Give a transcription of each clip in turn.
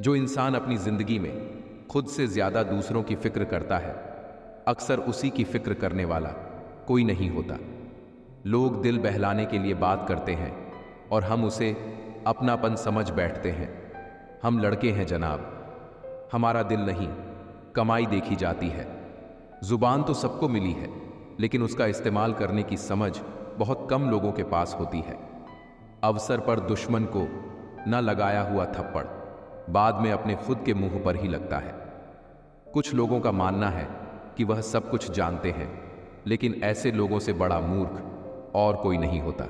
जो इंसान अपनी जिंदगी में खुद से ज्यादा दूसरों की फिक्र करता है, अक्सर उसी की फिक्र करने वाला कोई नहीं होता। लोग दिल बहलाने के लिए बात करते हैं और हम उसे अपनापन समझ बैठते हैं। हम लड़के हैं जनाब, हमारा दिल नहीं, कमाई देखी जाती है। जुबान तो सबको मिली है, लेकिन उसका इस्तेमाल करने की समझ बहुत कम लोगों के पास होती है। अवसर पर दुश्मन को न लगाया हुआ थप्पड़ बाद में अपने खुद के मुंह पर ही लगता है। कुछ लोगों का मानना है कि वह सब कुछ जानते हैं, लेकिन ऐसे लोगों से बड़ा मूर्ख और कोई नहीं होता।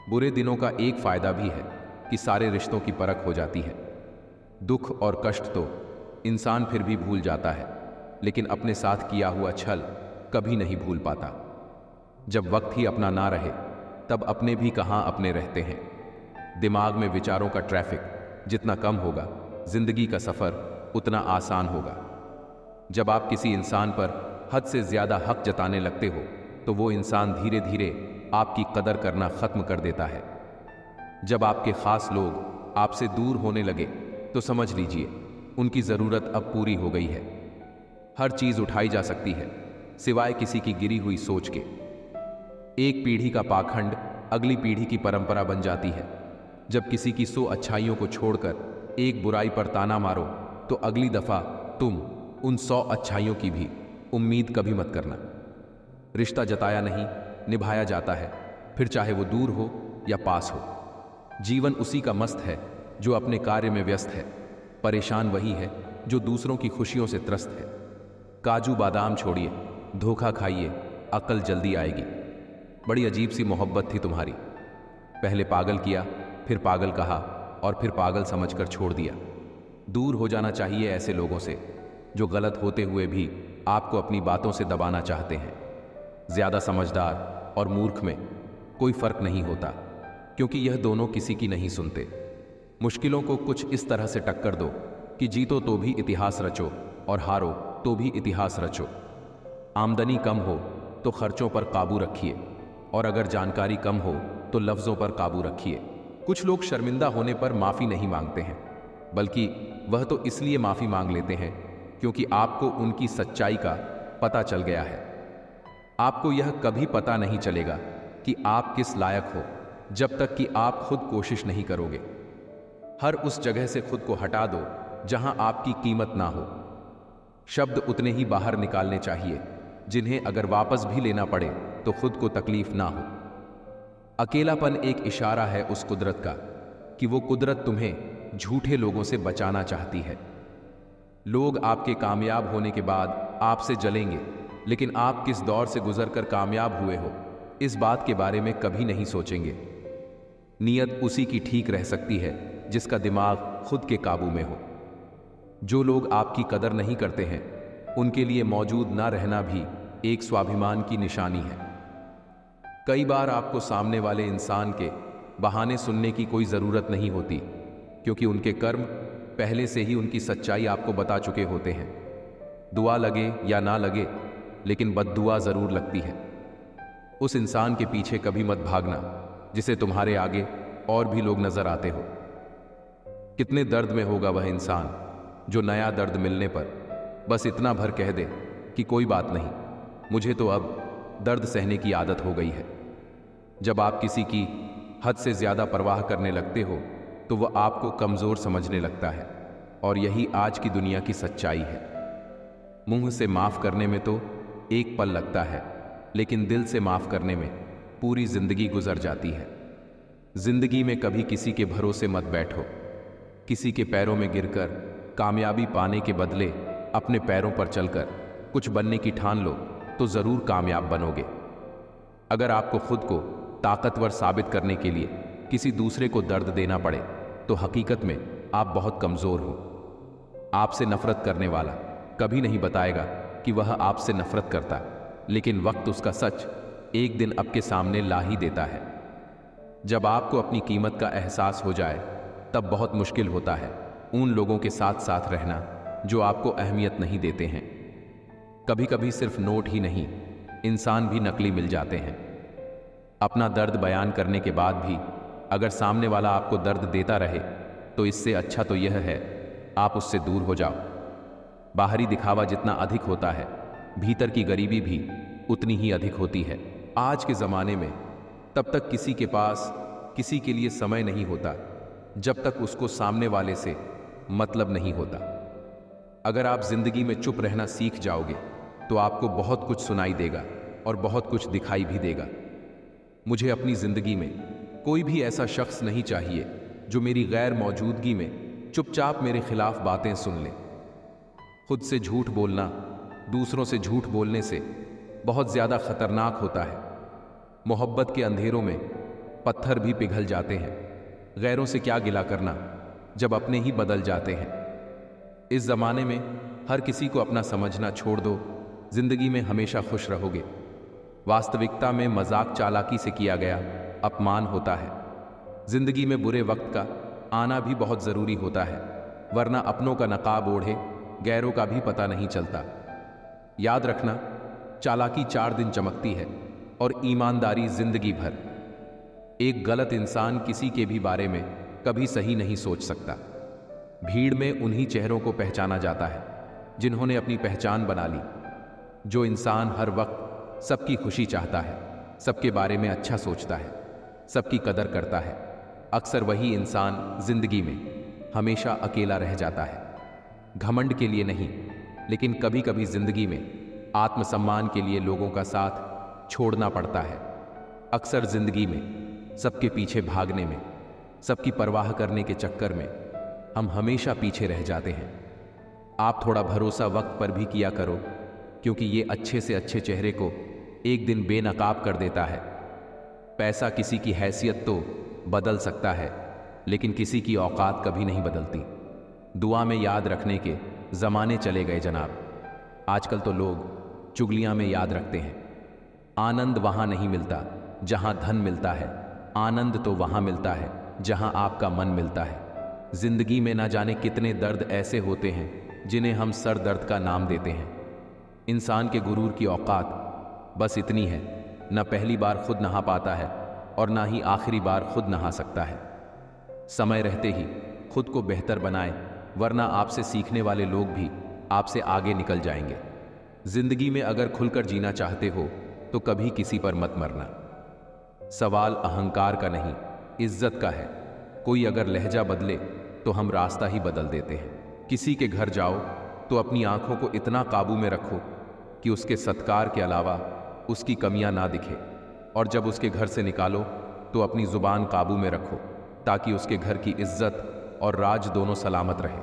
बुरे दिनों का एक फायदा भी है कि सारे रिश्तों की परख हो जाती है। दुख और कष्ट तो इंसान फिर भी भूल जाता है, लेकिन अपने साथ किया हुआ छल कभी नहीं भूल पाता। जब वक्त ही अपना ना रहे, तब अपने भी कहाँ अपने रहते हैं। दिमाग में विचारों का ट्रैफिक जितना कम होगा, जिंदगी का सफर उतना आसान होगा। जब आप किसी इंसान पर हद से ज्यादा हक जताने लगते हो, तो वो इंसान धीरे धीरे आपकी कदर करना खत्म कर देता है। जब आपके खास लोग आपसे दूर होने लगे, तो समझ लीजिए उनकी जरूरत अब पूरी हो गई है। हर चीज उठाई जा सकती है, सिवाय किसी की गिरी हुई सोच के। एक पीढ़ी का पाखंड अगली पीढ़ी की परंपरा बन जाती है। जब किसी की 100 अच्छाइयों को छोड़कर एक बुराई पर ताना मारो, तो अगली दफा तुम उन 100 अच्छाइयों की भी उम्मीद कभी मत करना। रिश्ता जताया नहीं, निभाया जाता है, फिर चाहे वो दूर हो या पास हो। जीवन उसी का मस्त है जो अपने कार्य में व्यस्त है। परेशान वही है जो दूसरों की खुशियों से त्रस्त है। काजू बादाम छोड़िए, धोखा खाइए, अकल जल्दी आएगी। बड़ी अजीब सी मोहब्बत थी तुम्हारी। पहले पागल किया, फिर पागल कहा और फिर पागल समझकर छोड़ दिया। दूर हो जाना चाहिए ऐसे लोगों से जो गलत होते हुए भी आपको अपनी बातों से दबाना चाहते हैं। ज्यादा समझदार और मूर्ख में कोई फर्क नहीं होता, क्योंकि यह दोनों किसी की नहीं सुनते। मुश्किलों को कुछ इस तरह से टक्कर दो कि जीतो तो भी इतिहास रचो और हारो तो भी इतिहास रचो। आमदनी कम हो तो खर्चों पर काबू रखिए, और अगर जानकारी कम हो तो लफ्जों पर काबू रखिए। कुछ लोग शर्मिंदा होने पर माफी नहीं मांगते हैं, बल्कि वह तो इसलिए माफी मांग लेते हैं क्योंकि आपको उनकी सच्चाई का पता चल गया है। आपको यह कभी पता नहीं चलेगा कि आप किस लायक हो, जब तक कि आप खुद कोशिश नहीं करोगे। हर उस जगह से खुद को हटा दो जहां आपकी कीमत ना हो। शब्द उतने ही बाहर निकालने चाहिए जिन्हें अगर वापस भी लेना पड़े तो खुद को तकलीफ ना हो। अकेलापन एक इशारा है उस कुदरत का कि वो कुदरत तुम्हें झूठे लोगों से बचाना चाहती है। लोग आपके कामयाब होने के बाद आपसे जलेंगे, लेकिन आप किस दौर से गुजरकर कामयाब हुए हो, इस बात के बारे में कभी नहीं सोचेंगे। नीयत उसी की ठीक रह सकती है जिसका दिमाग खुद के काबू में हो। जो लोग आपकी कदर नहीं करते हैं, उनके लिए मौजूद ना रहना भी एक स्वाभिमान की निशानी है। कई बार आपको सामने वाले इंसान के बहाने सुनने की कोई ज़रूरत नहीं होती, क्योंकि उनके कर्म पहले से ही उनकी सच्चाई आपको बता चुके होते हैं। दुआ लगे या ना लगे, लेकिन बद्दुआ ज़रूर लगती है। उस इंसान के पीछे कभी मत भागना जिसे तुम्हारे आगे और भी लोग नज़र आते हो। कितने दर्द में होगा वह इंसान जो नया दर्द मिलने पर बस इतना भर कह दे कि कोई बात नहीं, मुझे तो अब दर्द सहने की आदत हो गई है। जब आप किसी की हद से ज्यादा परवाह करने लगते हो, तो वह आपको कमजोर समझने लगता है, और यही आज की दुनिया की सच्चाई है। मुंह से माफ करने में तो एक पल लगता है, लेकिन दिल से माफ करने में पूरी जिंदगी गुजर जाती है। जिंदगी में कभी किसी के भरोसे मत बैठो। किसी के पैरों में गिरकर कामयाबी पाने के बदले अपने पैरों पर चलकर कुछ बनने की ठान लो तो जरूर कामयाब बनोगे। अगर आपको खुद को ताकतवर साबित करने के लिए किसी दूसरे को दर्द देना पड़े, तो हकीकत में आप बहुत कमजोर हो। आपसे नफरत करने वाला कभी नहीं बताएगा कि वह आपसे नफरत करता, लेकिन वक्त उसका सच एक दिन आपके सामने ला ही देता है। जब आपको अपनी कीमत का एहसास हो जाए, तब बहुत मुश्किल होता है उन लोगों के साथ साथ रहना जो आपको अहमियत नहीं देते हैं। कभी कभी सिर्फ नोट ही नहीं, इंसान भी नकली मिल जाते हैं। अपना दर्द बयान करने के बाद भी अगर सामने वाला आपको दर्द देता रहे, तो इससे अच्छा तो यह है आप उससे दूर हो जाओ। बाहरी दिखावा जितना अधिक होता है, भीतर की गरीबी भी उतनी ही अधिक होती है। आज के ज़माने में तब तक किसी के पास किसी के लिए समय नहीं होता जब तक उसको सामने वाले से मतलब नहीं होता। अगर आप जिंदगी में चुप रहना सीख जाओगे तो आपको बहुत कुछ सुनाई देगा और बहुत कुछ दिखाई भी देगा। मुझे अपनी जिंदगी में कोई भी ऐसा शख्स नहीं चाहिए जो मेरी गैर मौजूदगी में चुपचाप मेरे खिलाफ बातें सुन ले। खुद से झूठ बोलना दूसरों से झूठ बोलने से बहुत ज़्यादा खतरनाक होता है। मोहब्बत के अंधेरों में पत्थर भी पिघल जाते हैं। गैरों से क्या गिला करना जब अपने ही बदल जाते हैं। इस ज़माने में हर किसी को अपना समझना छोड़ दो, जिंदगी में हमेशा खुश रहोगे। वास्तविकता में मजाक चालाकी से किया गया अपमान होता है। जिंदगी में बुरे वक्त का आना भी बहुत ज़रूरी होता है, वरना अपनों का नकाब ओढ़े गैरों का भी पता नहीं चलता। याद रखना, चालाकी 4 दिन चमकती है और ईमानदारी जिंदगी भर। एक गलत इंसान किसी के भी बारे में कभी सही नहीं सोच सकता। भीड़ में उन्हीं चेहरों को पहचाना जाता है जिन्होंने अपनी पहचान बना ली। जो इंसान हर वक्त सबकी खुशी चाहता है, सबके बारे में अच्छा सोचता है, सबकी कदर करता है, अक्सर वही इंसान जिंदगी में हमेशा अकेला रह जाता है। घमंड के लिए नहीं, लेकिन कभी कभी जिंदगी में आत्मसम्मान के लिए लोगों का साथ छोड़ना पड़ता है। अक्सर जिंदगी में सबके पीछे भागने में, सबकी परवाह करने के चक्कर में हम हमेशा पीछे रह जाते हैं। आप थोड़ा भरोसा वक्त पर भी किया करो, क्योंकि ये अच्छे से अच्छे चेहरे को एक दिन बेनकाब कर देता है। पैसा किसी की हैसियत तो बदल सकता है, लेकिन किसी की औकात कभी नहीं बदलती। दुआ में याद रखने के ज़माने चले गए जनाब। आजकल तो लोग चुगलियां में याद रखते हैं। आनंद वहाँ नहीं मिलता जहाँ धन मिलता है, आनंद तो वहाँ मिलता है जहाँ आपका मन मिलता है। जिंदगी में ना जाने कितने दर्द ऐसे होते हैं जिन्हें हम सर दर्द का नाम देते हैं। इंसान के गुरूर की औकात बस इतनी है, न पहली बार खुद नहा पाता है और ना ही आखिरी बार खुद नहा सकता है। समय रहते ही खुद को बेहतर बनाएं, वरना आपसे सीखने वाले लोग भी आपसे आगे निकल जाएंगे। जिंदगी में अगर खुलकर जीना चाहते हो तो कभी किसी पर मत मरना। सवाल अहंकार का नहीं, इज्जत का है। कोई अगर लहजा बदले तो हम रास्ता ही बदल देते हैं। किसी के घर जाओ तो अपनी आंखों को इतना काबू में रखो कि उसके सत्कार के अलावा उसकी कमियां ना दिखे, और जब उसके घर से निकालो तो अपनी जुबान काबू में रखो ताकि उसके घर की इज्जत और राज दोनों सलामत रहे।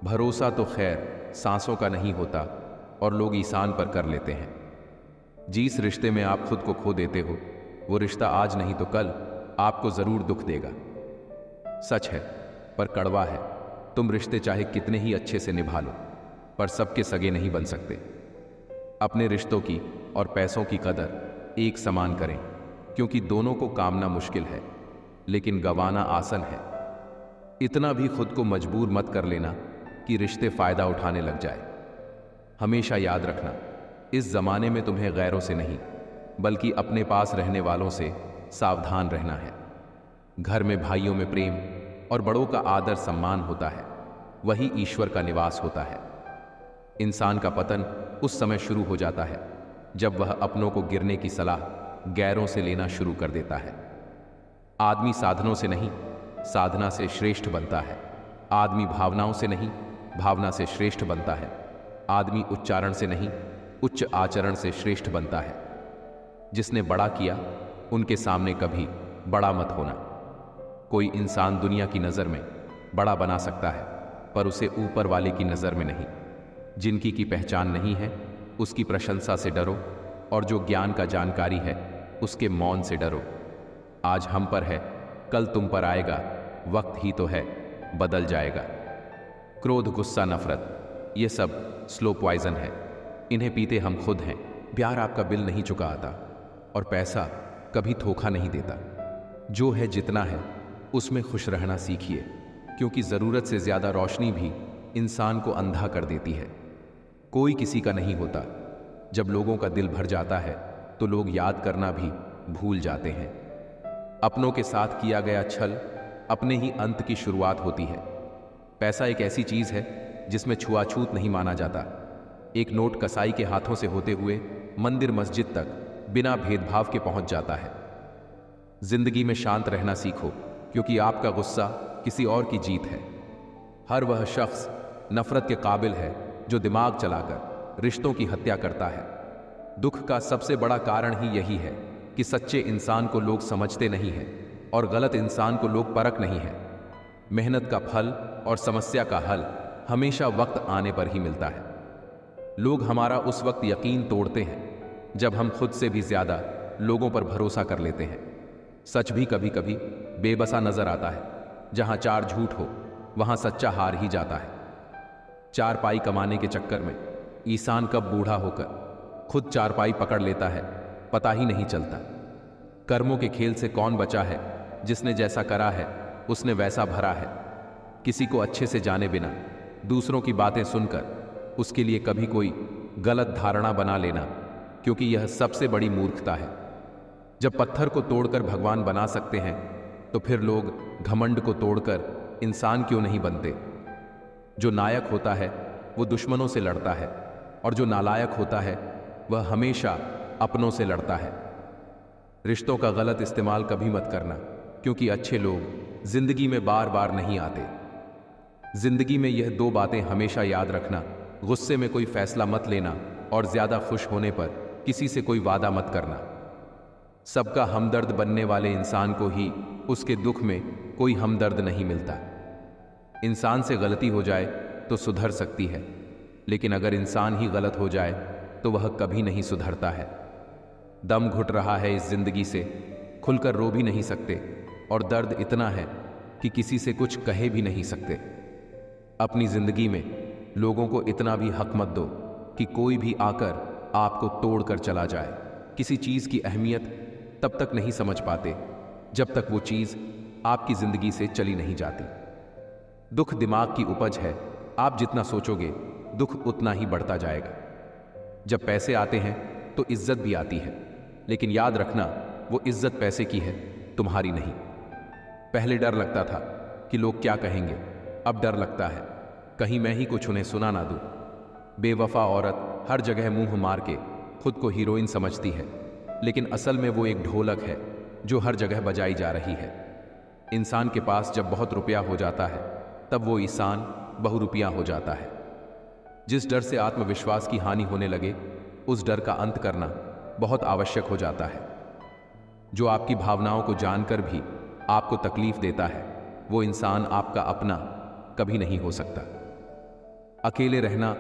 भरोसा तो खैर सांसों का नहीं होता और लोग ईसान पर कर लेते हैं। जिस रिश्ते में आप खुद को खो देते हो वो रिश्ता आज नहीं तो कल आपको जरूर दुख देगा। सच है पर कड़वा है, तुम रिश्ते चाहे कितने ही अच्छे से निभा लो, पर सबके सगे नहीं बन सकते। अपने रिश्तों की और पैसों की कदर एक समान करें, क्योंकि दोनों को कामना मुश्किल है लेकिन गंवाना आसान है। इतना भी खुद को मजबूर मत कर लेना कि रिश्ते फायदा उठाने लग जाए। हमेशा याद रखना, इस जमाने में तुम्हें गैरों से नहीं बल्कि अपने पास रहने वालों से सावधान रहना है। घर में भाइयों में प्रेम और बड़ों का आदर सम्मान होता है, वही ईश्वर का निवास होता है। इंसान का पतन उस समय शुरू हो जाता है जब वह अपनों को गिरने की सलाह गैरों से लेना शुरू कर देता है। आदमी साधनों से नहीं, साधना से श्रेष्ठ बनता है। आदमी भावनाओं से नहीं, भावना से श्रेष्ठ बनता है। आदमी उच्चारण से नहीं, उच्च आचरण से श्रेष्ठ बनता है। जिसने बड़ा किया उनके सामने कभी बड़ा मत होना। कोई इंसान दुनिया की नज़र में बड़ा बना सकता है, पर उसे ऊपर वाले की नज़र में नहीं। जिनकी की पहचान नहीं है उसकी प्रशंसा से डरो, और जो ज्ञान का जानकारी है उसके मौन से डरो। आज हम पर है, कल तुम पर आएगा, वक्त ही तो है, बदल जाएगा। क्रोध, गुस्सा, नफरत, ये सब स्लो पॉइजन है। इन्हें पीते हम खुद हैं। प्यार आपका बिल नहीं चुका आता और पैसा कभी धोखा नहीं देता। जो है जितना है उसमें खुश रहना सीखिए, क्योंकि ज़रूरत से ज़्यादा रोशनी भी इंसान को अंधा कर देती है। कोई किसी का नहीं होता। जब लोगों का दिल भर जाता है तो लोग याद करना भी भूल जाते हैं। अपनों के साथ किया गया छल अपने ही अंत की शुरुआत होती है। पैसा एक ऐसी चीज है जिसमें छुआछूत नहीं माना जाता। एक नोट कसाई के हाथों से होते हुए मंदिर मस्जिद तक बिना भेदभाव के पहुंच जाता है। जिंदगी में शांत रहना सीखो, क्योंकि आपका गुस्सा किसी और की जीत है। हर वह शख्स नफरत के काबिल है जो दिमाग चलाकर रिश्तों की हत्या करता है। दुख का सबसे बड़ा कारण ही यही है कि सच्चे इंसान को लोग समझते नहीं हैं और गलत इंसान को लोग परख नहीं है। मेहनत का फल और समस्या का हल हमेशा वक्त आने पर ही मिलता है। लोग हमारा उस वक्त यकीन तोड़ते हैं जब हम खुद से भी ज्यादा लोगों पर भरोसा कर लेते हैं। सच भी कभी कभी बेबसा नजर आता है। जहां चार झूठ हो वहां सच्चा हार ही जाता है। चारपाई कमाने के चक्कर में इंसान कब बूढ़ा होकर खुद चारपाई पकड़ लेता है, पता ही नहीं चलता। कर्मों के खेल से कौन बचा है? जिसने जैसा करा है उसने वैसा भरा है। किसी को अच्छे से जाने बिना दूसरों की बातें सुनकर उसके लिए कभी कोई गलत धारणा बना लेना, क्योंकि यह सबसे बड़ी मूर्खता है। जब पत्थर को तोड़कर भगवान बना सकते हैं तो फिर लोग घमंड को तोड़कर इंसान क्यों नहीं बनते? जो नायक होता है वो दुश्मनों से लड़ता है, और जो नालायक होता है वह हमेशा अपनों से लड़ता है। रिश्तों का गलत इस्तेमाल कभी मत करना, क्योंकि अच्छे लोग जिंदगी में बार बार नहीं आते। जिंदगी में यह दो बातें हमेशा याद रखना: गुस्से में कोई फैसला मत लेना, और ज्यादा खुश होने पर किसी से कोई वादा मत करना। सबका हमदर्द बनने वाले इंसान को ही उसके दुख में कोई हमदर्द नहीं मिलता। इंसान से गलती हो जाए तो सुधर सकती है, लेकिन अगर इंसान ही गलत हो जाए तो वह कभी नहीं सुधरता है। दम घुट रहा है इस जिंदगी से, खुलकर रो भी नहीं सकते, और दर्द इतना है कि किसी से कुछ कहे भी नहीं सकते। अपनी जिंदगी में लोगों को इतना भी हक मत दो कि कोई भी आकर आपको तोड़ कर चला जाए। किसी चीज की अहमियत तब तक नहीं समझ पाते जब तक वो चीज आपकी जिंदगी से चली नहीं जाती। दुख दिमाग की उपज है। आप जितना सोचोगे दुख उतना ही बढ़ता जाएगा। जब पैसे आते हैं तो इज्जत भी आती है, लेकिन याद रखना वो इज्जत पैसे की है, तुम्हारी नहीं। पहले डर लगता था कि लोग क्या कहेंगे, अब डर लगता है कहीं मैं ही कुछ उन्हें सुना ना दूं। बेवफा औरत हर जगह मुंह मार के खुद को हीरोइन समझती है, लेकिन असल में वो एक ढोलक है जो हर जगह बजाई जा रही है। इंसान के पास जब बहुत रुपया हो जाता है तब वो इंसान बहुरुपिया हो जाता है। जिस डर से आत्मविश्वास की हानि होने लगे, उस डर का अंत करना बहुत आवश्यक हो जाता है। जो आपकी भावनाओं को जानकर भी आपको तकलीफ देता है, वो इंसान आपका अपना कभी नहीं हो सकता। अकेले रहना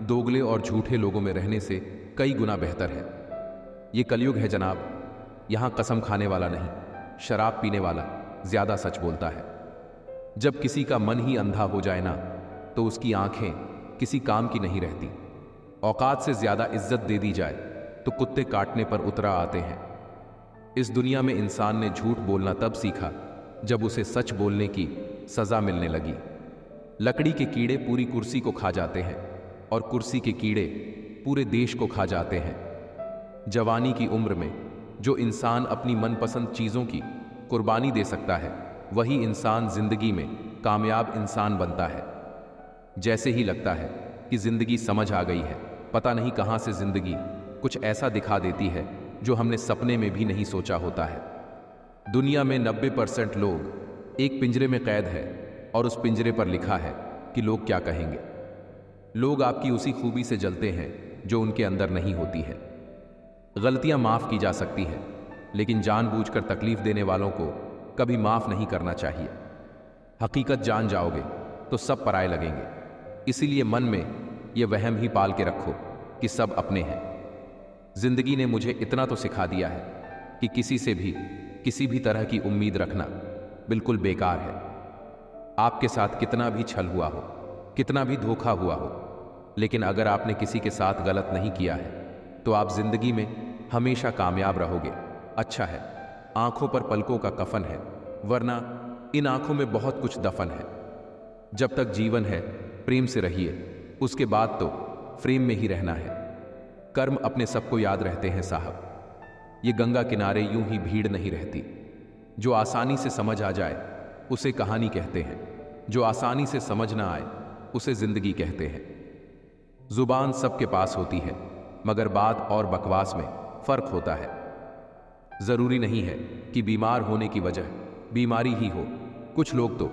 दोगले और झूठे लोगों में रहने से कई गुना बेहतर है। ये कलयुग है जनाब, यहां कसम खाने वाला नहीं, शराब पीने वाला ज्यादा सच बोलता है। जब किसी का मन ही अंधा हो जाए ना, तो उसकी आंखें किसी काम की नहीं रहती। औकात से ज्यादा इज्जत दे दी जाए तो कुत्ते काटने पर उतरा आते हैं। इस दुनिया में इंसान ने झूठ बोलना तब सीखा जब उसे सच बोलने की सजा मिलने लगी। लकड़ी के कीड़े पूरी कुर्सी को खा जाते हैं, और कुर्सी के कीड़े पूरे देश को खा जाते हैं। जवानी की उम्र में जो इंसान अपनी मनपसंद चीजों की कुर्बानी दे सकता है, वही इंसान जिंदगी में कामयाब इंसान बनता है। जैसे ही लगता है कि जिंदगी समझ आ गई है, पता नहीं कहां से जिंदगी कुछ ऐसा दिखा देती है जो हमने सपने में भी नहीं सोचा होता है। दुनिया में 90% लोग एक पिंजरे में कैद है, और उस पिंजरे पर लिखा है कि लोग क्या कहेंगे। लोग आपकी उसी खूबी से जलते हैं जो उनके अंदर नहीं होती है। गलतियां माफ की जा सकती है, लेकिन जानबूझकर तकलीफ देने वालों को कभी माफ नहीं करना चाहिए। हकीकत जान जाओगे तो सब पराये लगेंगे। इसीलिए मन में यह वहम ही पाल के रखो कि सब अपने हैं। जिंदगी ने मुझे इतना तो सिखा दिया है कि किसी से भी किसी भी तरह की उम्मीद रखना बिल्कुल बेकार है। आपके साथ कितना भी छल हुआ हो, कितना भी धोखा हुआ हो, लेकिन अगर आपने किसी के साथ गलत नहीं किया है तो आप जिंदगी में हमेशा कामयाब रहोगे। अच्छा है, आंखों पर पलकों का कफन है, वरना इन आंखों में बहुत कुछ दफन है। जब तक जीवन है प्रेम से रहिए, उसके बाद तो फ्रेम में ही रहना है। कर्म अपने सबको याद रहते हैं साहब। ये गंगा किनारे यूं ही भीड़ नहीं रहती। जो आसानी से समझ आ जाए उसे कहानी कहते हैं। जो आसानी से समझ ना आए उसे जिंदगी कहते हैं। जुबान सबके पास होती है, मगर बात और बकवास में फर्क होता है। जरूरी नहीं है कि बीमार होने की वजह बीमारी ही हो। कुछ लोग तो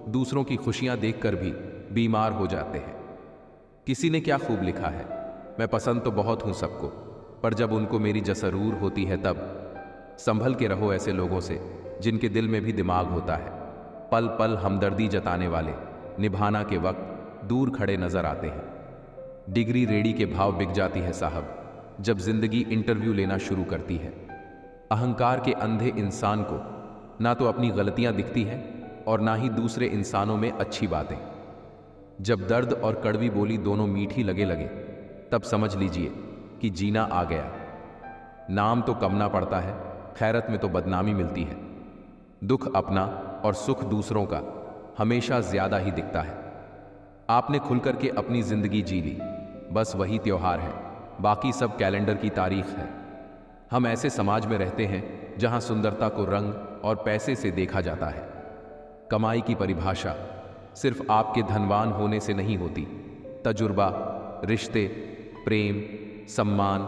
दूसरों की खुशियां देखकर भी बीमार हो जाते हैं। किसी ने क्या खूब लिखा है, मैं पसंद तो बहुत हूं सबको, पर जब उनको मेरी जसरूर होती है तब। संभल के रहो ऐसे लोगों से जिनके दिल में भी दिमाग होता है। पल पल हमदर्दी जताने वाले निभाना के वक्त दूर खड़े नजर आते हैं। डिग्री रेडी के भाव बिक जाती है साहब, जब जिंदगी इंटरव्यू लेना शुरू करती है। अहंकार के अंधे इंसान को ना तो अपनी गलतियां दिखती हैं और ना ही दूसरे इंसानों में अच्छी बातें। जब दर्द और कड़वी बोली दोनों मीठी लगे तब समझ लीजिए कि जीना आ गया। नाम तो कमना पड़ता है, खैरत में तो बदनामी मिलती है। दुख अपना और सुख दूसरों का हमेशा ज्यादा ही दिखता है। आपने खुलकर के अपनी जिंदगी जी ली, बस वही त्योहार है, बाकी सब कैलेंडर की तारीख है। हम ऐसे समाज में रहते हैं जहां सुंदरता को रंग और पैसे से देखा जाता है। कमाई की परिभाषा सिर्फ आपके धनवान होने से नहीं होती। तजुर्बा, रिश्ते, प्रेम, सम्मान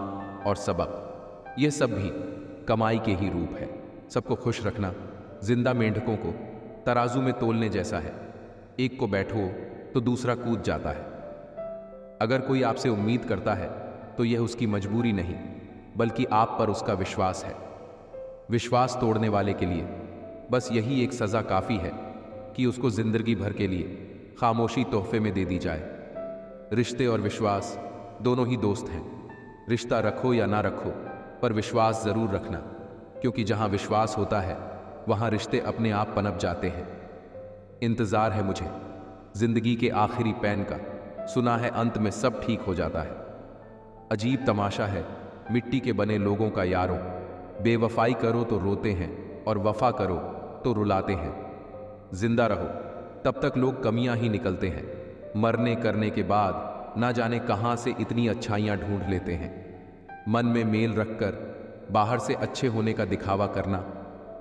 और सबक, ये सब भी कमाई के ही रूप है। सबको खुश रखना जिंदा मेंढकों को तराजू में तोलने जैसा है। एक को बैठो तो दूसरा कूद जाता है। अगर कोई आपसे उम्मीद करता है तो यह उसकी मजबूरी नहीं, बल्कि आप पर उसका विश्वास है। विश्वास तोड़ने वाले के लिए बस यही एक सजा काफी है कि उसको जिंदगी भर के लिए खामोशी तोहफे में दे दी जाए। रिश्ते और विश्वास दोनों ही दोस्त हैं। रिश्ता रखो या ना रखो, पर विश्वास जरूर रखना, क्योंकि जहां विश्वास होता है वहां रिश्ते अपने आप पनप जाते हैं। इंतजार है मुझे जिंदगी के आखिरी पैन का, सुना है अंत में सब ठीक हो जाता है। अजीब तमाशा है मिट्टी के बने लोगों का यारों, बेवफाई करो तो रोते हैं और वफा करो तो रुलाते हैं। जिंदा रहो तब तक लोग कमियां ही निकलते हैं, मरने करने के बाद ना जाने कहां से इतनी अच्छाइयां ढूंढ लेते हैं। मन में मेल रखकर बाहर से अच्छे होने का दिखावा करना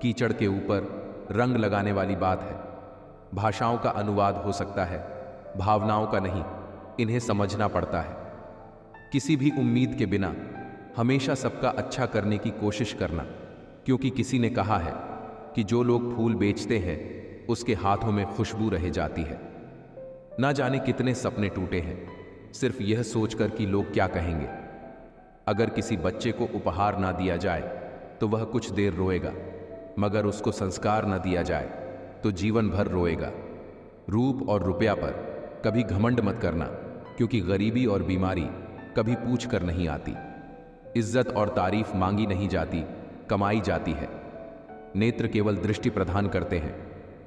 कीचड़ के ऊपर रंग लगाने वाली बात है। भाषाओं का अनुवाद हो सकता है, भावनाओं का नहीं। इन्हें समझना पड़ता है। किसी भी उम्मीद के बिना हमेशा सबका अच्छा करने की कोशिश करना, क्योंकि किसी ने कहा है कि जो लोग फूल बेचते हैं उसके हाथों में खुशबू रह जाती है। ना जाने कितने सपने टूटे हैं सिर्फ यह सोचकर कि लोग क्या कहेंगे। अगर किसी बच्चे को उपहार ना दिया जाए तो वह कुछ देर रोएगा, मगर उसको संस्कार ना दिया जाए तो जीवन भर रोएगा। रूप और रुपया पर कभी घमंड मत करना, क्योंकि गरीबी और बीमारी कभी पूछ कर नहीं आती। इज्जत और तारीफ मांगी नहीं जाती, कमाई जाती है। नेत्र केवल दृष्टि प्रदान करते हैं,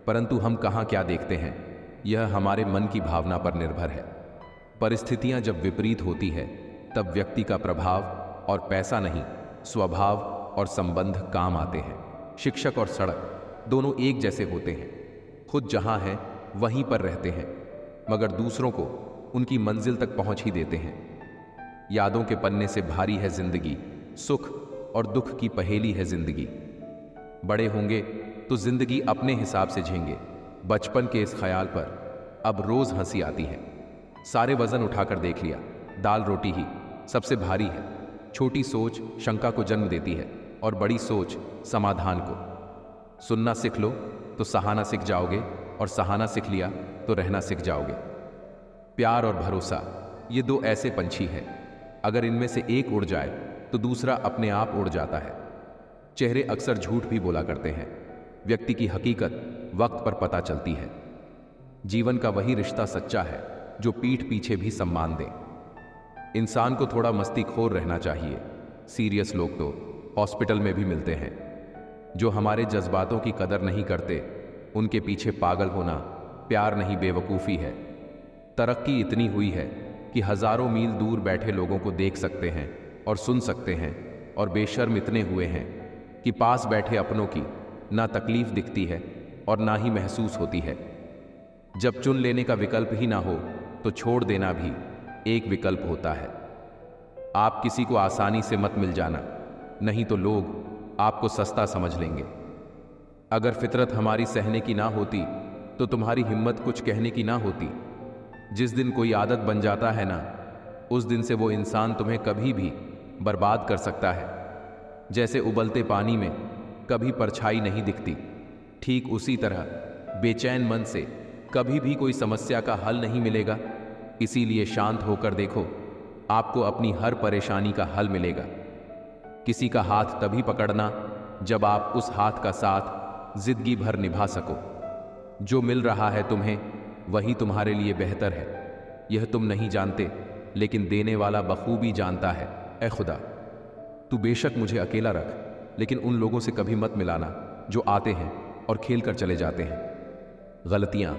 परंतु हम कहाँ क्या देखते हैं यह हमारे मन की भावना पर निर्भर है। परिस्थितियां जब विपरीत होती है तब व्यक्ति का प्रभाव और पैसा नहीं, स्वभाव और संबंध काम आते हैं। शिक्षक और सड़क दोनों एक जैसे होते हैं, खुद जहां हैं वहीं पर रहते हैं, मगर दूसरों को उनकी मंजिल तक पहुंच ही देते हैं। यादों के पन्ने से भारी है जिंदगी, सुख और दुख की पहेली है जिंदगी। बड़े होंगे तो जिंदगी अपने हिसाब से झेंगे। बचपन के इस ख्याल पर अब रोज हंसी आती है। सारे वजन उठाकर देख लिया, दाल रोटी ही सबसे भारी है। छोटी सोच शंका को जन्म देती है और बड़ी सोच समाधान को। सुनना सीख लो तो सहाना सीख जाओगे, और सहाना सीख लिया तो रहना सीख जाओगे। प्यार और भरोसा ये दो ऐसे पंछी हैं, अगर इनमें से एक उड़ जाए तो दूसरा अपने आप उड़ जाता है। चेहरे अक्सर झूठ भी बोला करते हैं, व्यक्ति की हकीकत वक्त पर पता चलती है। जीवन का वही रिश्ता सच्चा है जो पीठ पीछे भी सम्मान दे। इंसान को थोड़ा मस्तीखोर रहना चाहिए। सीरियस लोग तो हॉस्पिटल में भी मिलते हैं। जो हमारे जज्बातों की कदर नहीं करते उनके पीछे पागल होना प्यार नहीं, बेवकूफ़ी है। तरक्की इतनी हुई है कि हजारों मील दूर बैठे लोगों को देख सकते हैं और सुन सकते हैं, और बेशर्म इतने हुए हैं कि पास बैठे अपनों की ना तकलीफ दिखती है और ना ही महसूस होती है। जब चुन लेने का विकल्प ही ना हो तो छोड़ देना भी एक विकल्प होता है। आप किसी को आसानी से मत मिल जाना, नहीं तो लोग आपको सस्ता समझ लेंगे। अगर फितरत हमारी सहने की ना होती तो तुम्हारी हिम्मत कुछ कहने की ना होती। जिस दिन कोई आदत बन जाता है ना, उस दिन से वो इंसान तुम्हें कभी भी बर्बाद कर सकता है। जैसे उबलते पानी में कभी परछाई नहीं दिखती, ठीक उसी तरह बेचैन मन से कभी भी कोई समस्या का हल नहीं मिलेगा। इसीलिए शांत होकर देखो, आपको अपनी हर परेशानी का हल मिलेगा। किसी का हाथ तभी पकड़ना जब आप उस हाथ का साथ जिंदगी भर निभा सको। जो मिल रहा है तुम्हें, वही तुम्हारे लिए बेहतर है। यह तुम नहीं जानते, लेकिन देने वाला बखूबी जानता है। ऐ खुदा, तू बेशक मुझे अकेला रख, लेकिन उन लोगों से कभी मत मिलाना जो आते हैं और खेल कर चले जाते हैं। गलतियां,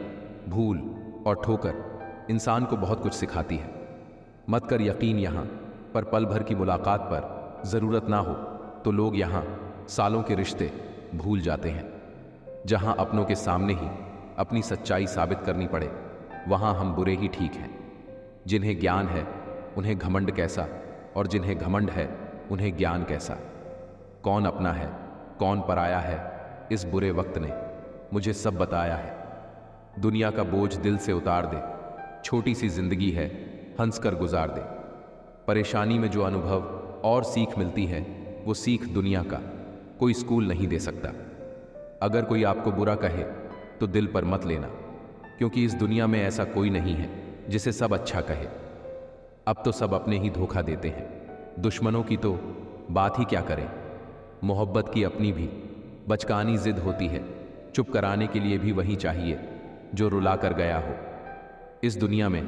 भूल और ठोकर इंसान को बहुत कुछ सिखाती है। मत कर यकीन यहाँ पर, पल भर की मुलाकात पर ज़रूरत ना हो तो लोग यहाँ सालों के रिश्ते भूल जाते हैं। जहाँ अपनों के सामने ही अपनी सच्चाई साबित करनी पड़े, वहाँ हम बुरे ही ठीक हैं। जिन्हें ज्ञान है उन्हें घमंड कैसा, और जिन्हें घमंड है उन्हें ज्ञान कैसा। कौन अपना है कौन पराया है, इस बुरे वक्त ने मुझे सब बताया है। दुनिया का बोझ दिल से उतार दे, छोटी सी जिंदगी है हंसकर गुजार दे। परेशानी में जो अनुभव और सीख मिलती है, वो सीख दुनिया का कोई स्कूल नहीं दे सकता। अगर कोई आपको बुरा कहे तो दिल पर मत लेना, क्योंकि इस दुनिया में ऐसा कोई नहीं है जिसे सब अच्छा कहे। अब तो सब अपने ही धोखा देते हैं, दुश्मनों की तो बात ही क्या करें। मोहब्बत की अपनी भी बचकानी जिद होती है, चुप कराने के लिए भी वही चाहिए जो रुला कर गया हो। इस दुनिया में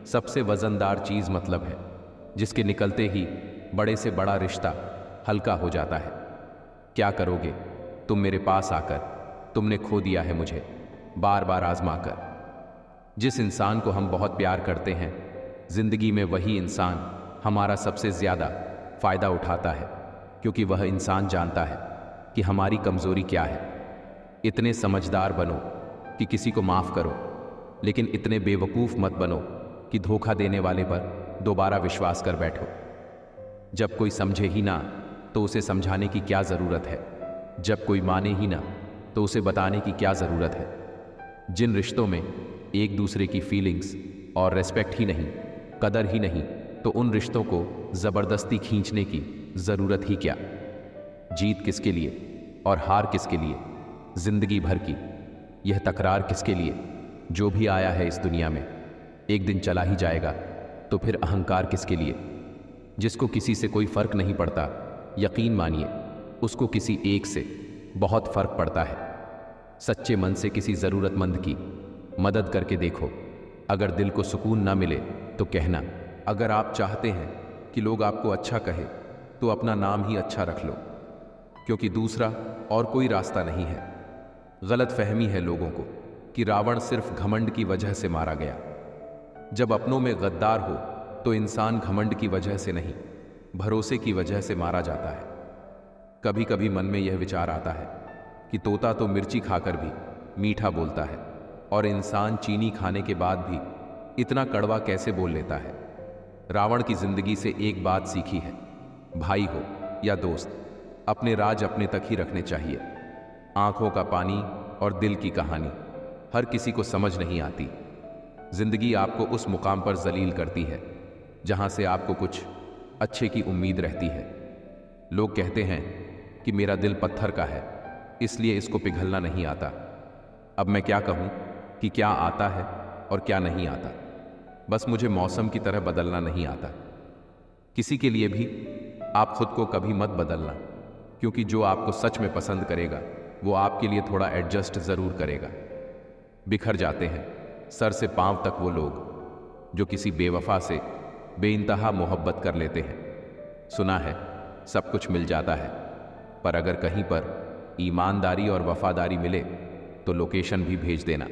सबसे वजनदार चीज़ मतलब है, जिसके निकलते ही बड़े से बड़ा रिश्ता हल्का हो जाता है। क्या करोगे तुम मेरे पास आकर, तुमने खो दिया है मुझे बार बार आजमा कर। जिस इंसान को हम बहुत प्यार करते हैं, जिंदगी में वही इंसान हमारा सबसे ज़्यादा फ़ायदा उठाता है, क्योंकि वह इंसान जानता है कि हमारी कमज़ोरी क्या है। इतने समझदार बनो कि किसी को माफ़ करो, लेकिन इतने बेवकूफ़ मत बनो कि धोखा देने वाले पर दोबारा विश्वास कर बैठो। जब कोई समझे ही ना तो उसे समझाने की क्या ज़रूरत है। जब कोई माने ही ना तो उसे बताने की क्या ज़रूरत है। जिन रिश्तों में एक दूसरे की फीलिंग्स और रेस्पेक्ट ही नहीं, कदर ही नहीं, तो उन रिश्तों को ज़बरदस्ती खींचने की ज़रूरत ही क्या। जीत किसके लिए और हार किसके लिए, ज़िंदगी भर की यह तकरार किसके लिए। जो भी आया है इस दुनिया में एक दिन चला ही जाएगा, तो फिर अहंकार किसके लिए। जिसको किसी से कोई फ़र्क नहीं पड़ता, यकीन मानिए उसको किसी एक से बहुत फ़र्क पड़ता है। सच्चे मन से किसी ज़रूरतमंद की मदद करके देखो। अगर दिल को सुकून ना मिले तो कहना। अगर आप चाहते हैं कि लोग आपको अच्छा कहे, तो अपना नाम ही अच्छा रख लो, क्योंकि दूसरा और कोई रास्ता नहीं है। गलत फहमी है लोगों को कि रावण सिर्फ घमंड की वजह से मारा गया। जब अपनों में गद्दार हो तो इंसान घमंड की वजह से नहीं, भरोसे की वजह से मारा जाता है। कभी कभी मन में यह विचार आता है कि तोता तो मिर्ची खाकर भी मीठा बोलता है, और इंसान चीनी खाने के बाद भी इतना कड़वा कैसे बोल लेता है। रावण की जिंदगी से एक बात सीखी है, भाई हो या दोस्त, अपने राज अपने तक ही रखने चाहिए। आंखों का पानी और दिल की कहानी हर किसी को समझ नहीं आती। जिंदगी आपको उस मुकाम पर जलील करती है जहां से आपको कुछ अच्छे की उम्मीद रहती है। लोग कहते हैं कि मेरा दिल पत्थर का है, इसलिए इसको पिघलना नहीं आता। अब मैं क्या कहूँ कि क्या आता है और क्या नहीं आता। बस मुझे मौसम की तरह बदलना नहीं आता। किसी के लिए भी आप खुद को कभी मत बदलना, क्योंकि जो आपको सच में पसंद करेगा वो आपके लिए थोड़ा एडजस्ट ज़रूर करेगा। बिखर जाते हैं सर से पांव तक वो लोग जो किसी बेवफा से बेइंतहा मोहब्बत कर लेते हैं। सुना है सब कुछ मिल जाता है, पर अगर कहीं पर ईमानदारी और वफादारी मिले तो लोकेशन भी भेज देना।